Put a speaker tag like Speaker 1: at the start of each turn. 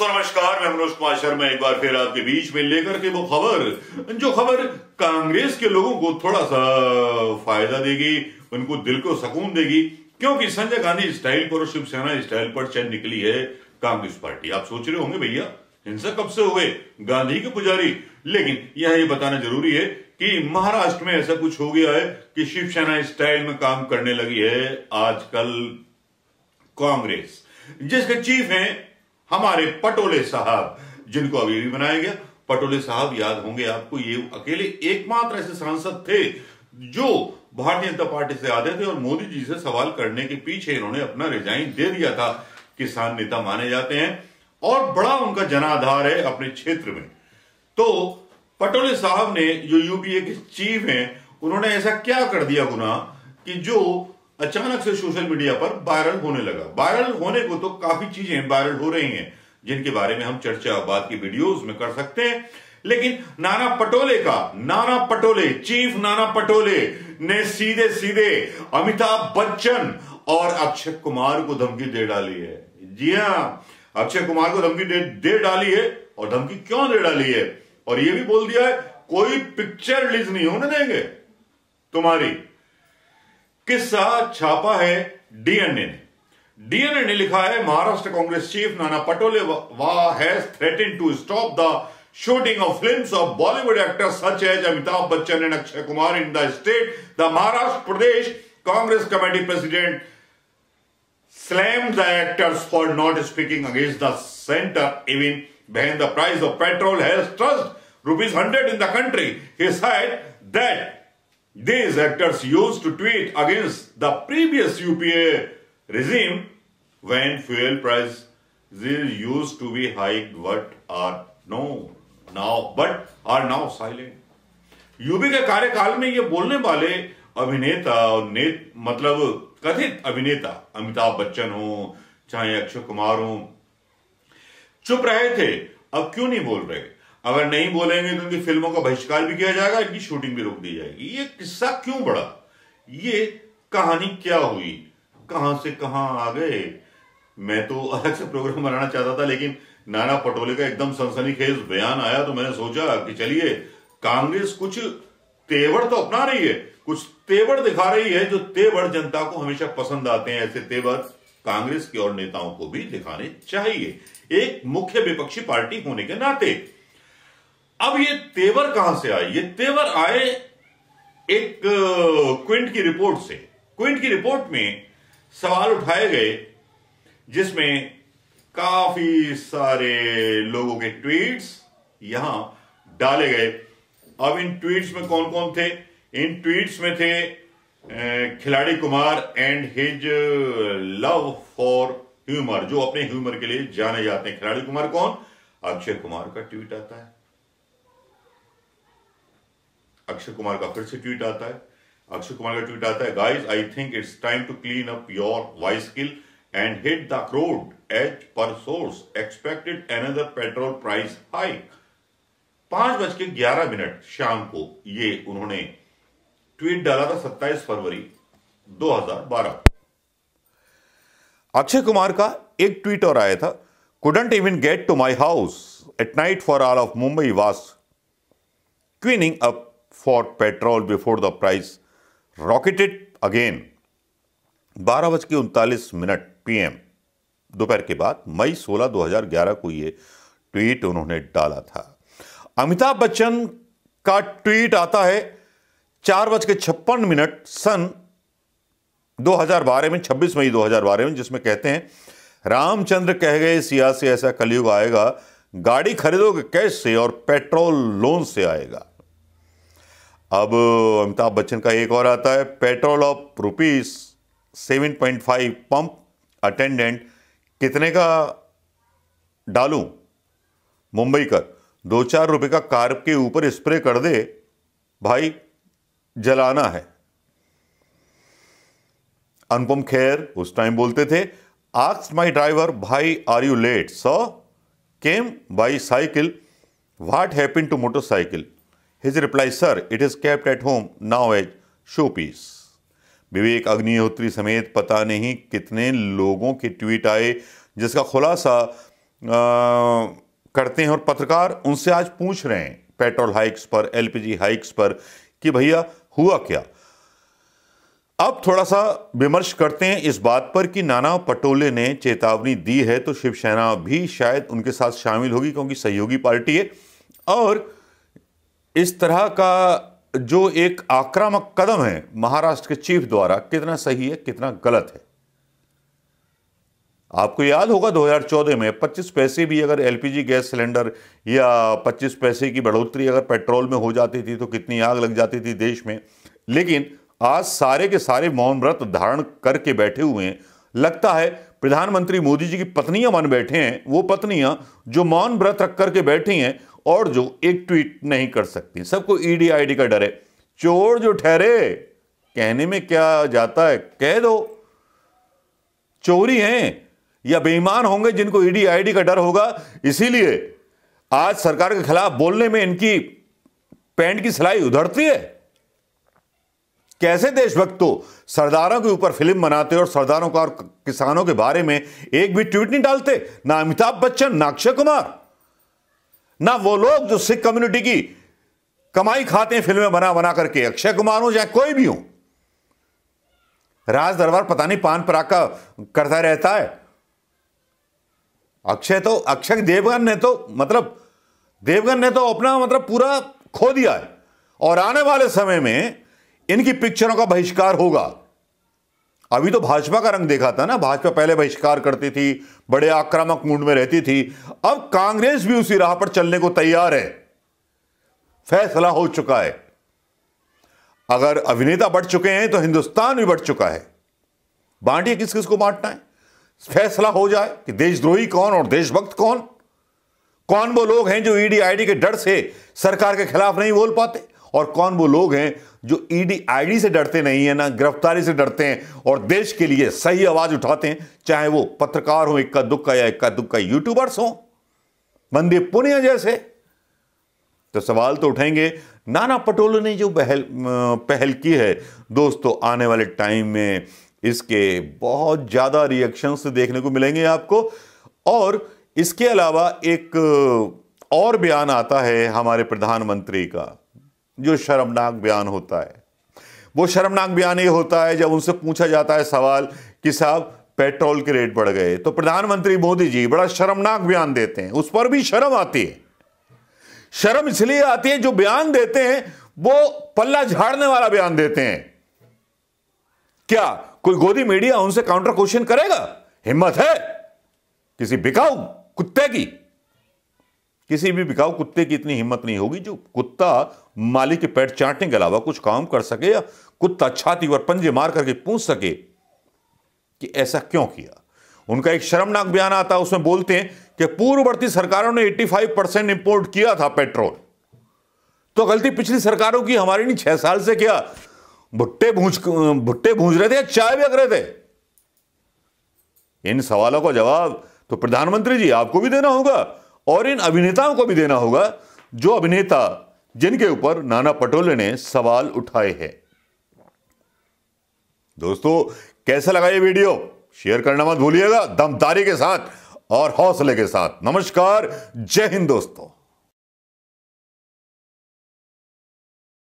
Speaker 1: नमस्कार, मैं मनोज कुमार शर्मा एक बार फिर आपके बीच में लेकर के वो खबर जो खबर कांग्रेस के लोगों को थोड़ा सा फायदा देगी, उनको दिल को सुकून देगी, क्योंकि संजय गांधी स्टाइल पर और शिवसेना स्टाइल पर चल निकली है कांग्रेस पार्टी। आप सोच रहे होंगे भैया हिंसा कब से हो गए, गांधी के पुजारी। लेकिन यह ये बताना जरूरी है कि महाराष्ट्र में ऐसा कुछ हो गया है कि शिवसेना स्टाइल में काम करने लगी है आजकल कांग्रेस, जिसके चीफ हैं हमारे पटोले साहब, जिनको अभी भी बनाया गया। पटोले साहब याद होंगे आपको, ये अकेले एकमात्र ऐसे सांसद थे जो भारतीय जनता पार्टी से आते थे और मोदी जी से सवाल करने के पीछे इन्होंने अपना रिजाइन दे दिया था। किसान नेता माने जाते हैं और बड़ा उनका जनाधार है अपने क्षेत्र में। तो पटोले साहब ने, जो यूपीए के चीफ हैं, उन्होंने ऐसा क्या कर दिया गुनाह कि जो अचानक से सोशल मीडिया पर वायरल होने लगा। वायरल होने को तो काफी चीजें वायरल हो रही हैं जिनके बारे में हम चर्चा बाद की वीडियोस में कर सकते हैं, लेकिन नाना पटोले चीफ नाना पटोले ने सीधे सीधे अमिताभ बच्चन और अक्षय कुमार को धमकी दे डाली है। जी हां, अक्षय कुमार को धमकी दे डाली है। और धमकी क्यों दे डाली है, और यह भी बोल दिया है कोई पिक्चर रिलीज नहीं होने देंगे तुम्हारी। किस्सा छापा है डीएनए ने लिखा है, Maharashtra Congress chief Nana Patole has threatened to stop the shooting of films of Bollywood actors such as Amitabh Bachchan and Akshay Kumar in the state. The Maharashtra Pradesh Congress committee president slammed the actors for not speaking against the center even when the price of petrol has touched ₹100 in the country. He said that these actors used to tweet against the previous UPA regime when fuel prices used to be hiked but are now silent. UP के कार्यकाल में ये बोलने वाले अभिनेता और मतलब कथित अभिनेता अमिताभ बच्चन हो चाहे अक्षय कुमार हो, चुप रहे थे। अब क्यों नहीं बोल रहे? अगर नहीं बोलेंगे तो उनकी फिल्मों का बहिष्कार भी किया जाएगा, इनकी शूटिंग भी रोक दी जाएगी। ये किस्सा क्यों बढ़ा, ये कहानी क्या हुई, कहां से कहां आ गए? मैं तो अलग से प्रोग्राम बनाना चाहता था, लेकिन नाना पटोले का एकदम सनसनीखेज बयान आया तो मैंने सोचा कि चलिए कांग्रेस कुछ तेवर तो अपना रही है, कुछ तेवर दिखा रही है, जो तेवर जनता को हमेशा पसंद आते हैं। ऐसे तेवर कांग्रेस के और नेताओं को भी दिखाने चाहिए, एक मुख्य विपक्षी पार्टी होने के नाते। अब ये तेवर कहां से आए? ये तेवर आए एक क्विंट की रिपोर्ट से। क्विंट की रिपोर्ट में सवाल उठाए गए जिसमें काफी सारे लोगों के ट्वीट्स यहां डाले गए। अब इन ट्वीट्स में कौन कौन थे? इन ट्वीट्स में थे खिलाड़ी Kumar and his love for humour, जो अपने ह्यूमर के लिए जाने जाते हैं। खिलाड़ी कुमार कौन? अक्षय कुमार का ट्वीट आता है, अक्षय कुमार का फिर से ट्वीट आता है, अक्षय कुमार का ट्वीट आता है, guys I think it's time to clean up your voice skill and hit the crude as per source expected another petrol price hike. 5:11 शाम को ये उन्होंने ट्वीट डाला था, 27 फरवरी 2012। अक्षय कुमार का एक ट्वीट और आया था, couldn't even get to my house at night for all of Mumbai was queuing up for petrol before the price rocketed again। 12:39 PM दोपहर के बाद मई 16, 2011 को ये ट्वीट उन्होंने डाला था। अमिताभ बच्चन का ट्वीट आता है 4:56 सन 2012 में, 26 मई 2012 में, जिसमें कहते हैं, रामचंद्र कह गए सिया से ऐसा कलयुग आएगा, गाड़ी खरीदोगे कैश से और पेट्रोल लोन से आएगा। अब अमिताभ बच्चन का एक और आता है, पेट्रोल ऑफ ₹7.5 पंप अटेंडेंट कितने का डालूं? मुंबई का 2-4 रुपए का कार के ऊपर स्प्रे कर दे भाई, जलाना है। अनुपम खेर उस टाइम बोलते थे, आस्क्ड माय ड्राइवर भाई are you late, so came by cycle, what happened to motorcycle? His reply, sir it is kept at home now as showpiece. Vivek Agnihotri समेत पता नहीं कितने लोगों के ट्वीट आए जिसका खुलासा करते हैं और पत्रकार उनसे आज पूछ रहे हैं पेट्रोल हाइक्स पर, एलपीजी हाइक्स पर कि भैया हुआ क्या। अब थोड़ा सा विमर्श करते हैं इस बात पर कि नाना पटोले ने चेतावनी दी है तो शिवसेना भी शायद उनके साथ शामिल होगी, क्योंकि सहयोगी पार्टी है। और इस तरह का जो एक आक्रामक कदम है महाराष्ट्र के चीफ द्वारा, कितना सही है कितना गलत है। आपको याद होगा 2014 में 25 पैसे भी अगर एलपीजी गैस सिलेंडर या 25 पैसे की बढ़ोतरी अगर पेट्रोल में हो जाती थी तो कितनी आग लग जाती थी देश में। लेकिन आज सारे के सारे मौन व्रत धारण करके बैठे हुए हैं। लगता है प्रधानमंत्री मोदी जी की पत्नियां मन बैठे हैं, वो पत्नियां जो मौन व्रत रख करके बैठी हैं और जो एक ट्वीट नहीं कर सकती। सबको ईडी आईडी का डर है। चोर जो ठहरे, कहने में क्या जाता है, कह दो चोरी हैं या बेईमान होंगे जिनको ईडी आईडी का डर होगा। इसीलिए आज सरकार के खिलाफ बोलने में इनकी पैंट की सिलाई उधड़ती है। कैसे देशभक्त हो, सरदारों के ऊपर फिल्म बनाते और सरदारों का और किसानों के बारे में एक भी ट्वीट नहीं डालते। ना अमिताभ बच्चन, ना अक्षय कुमार, ना वो लोग जो सिख कम्युनिटी की कमाई खाते हैं फिल्में बना बना करके। अक्षय कुमार हो चाहे कोई भी हो, राज दरबार पता नहीं पान पराका करता रहता है। अक्षय देवगन ने तो अपना पूरा खो दिया है। और आने वाले समय में इनकी पिक्चरों का बहिष्कार होगा। अभी तो भाजपा का रंग देखा था ना, भाजपा पहले बहिष्कार करती थी, बड़े आक्रामक मूड में रहती थी। अब कांग्रेस भी उसी राह पर चलने को तैयार है। फैसला हो चुका है। अगर अभिनेता बढ़ चुके हैं तो हिंदुस्तान भी बढ़ चुका है। बांटिए किस किस को बांटना है, फैसला हो जाए कि देशद्रोही कौन और देशभक्त कौन। कौन वो लोग हैं जो ईडी आईडी के डर से सरकार के खिलाफ नहीं बोल पाते, और कौन वो लोग हैं जो ईडी आईडी से डरते नहीं है, ना गिरफ्तारी से डरते हैं और देश के लिए सही आवाज उठाते हैं। चाहे वो पत्रकार हो इक्का दुक्का या इक्का दुक्का यूट्यूबर्स हो, मनदीप पुनिया जैसे। तो सवाल तो उठेंगे। नाना पटोले ने जो पहल की है दोस्तों, आने वाले टाइम में इसके बहुत ज्यादा रिएक्शंस देखने को मिलेंगे आपको। और इसके अलावा एक और बयान आता है हमारे प्रधानमंत्री का, जो शर्मनाक बयान होता है। वो शर्मनाक बयान ये होता है जब उनसे पूछा जाता है सवाल कि साहब पेट्रोल के रेट बढ़ गए, तो प्रधानमंत्री मोदी जी बड़ा शर्मनाक बयान देते हैं। उस पर भी शर्म आती है। शर्म इसलिए आती है जो बयान देते हैं वो पल्ला झाड़ने वाला बयान देते हैं। क्या कोई गोदी मीडिया उनसे काउंटर क्वेश्चन करेगा? हिम्मत है किसी बिकाऊ कुत्ते की? किसी भी बिकाऊ कुत्ते की इतनी हिम्मत नहीं होगी जो कुत्ता मालिक के पेट चाटने के अलावा कुछ काम कर सके, या कुत्ता छाती पर पंजे मार करके पूछ सके कि ऐसा क्यों किया। उनका एक शर्मनाक बयान आता है, उसमें बोलते हैं कि पूर्ववर्ती सरकारों ने 85% इंपोर्ट किया था पेट्रोल, तो गलती पिछली सरकारों की, हमारी नहीं। 6 साल से क्या भुट्टे भूंज रहे थे या चाय बेच रहे थे? इन सवालों का जवाब तो प्रधानमंत्री जी आपको भी देना होगा और इन अभिनेताओं को भी देना होगा, जो अभिनेता जिनके ऊपर नाना पटोले ने सवाल उठाए हैं। दोस्तों कैसा लगा ये वीडियो? शेयर करना मत भूलिएगा, दमदारी के साथ और हौसले के साथ। नमस्कार, जय हिंद दोस्तों।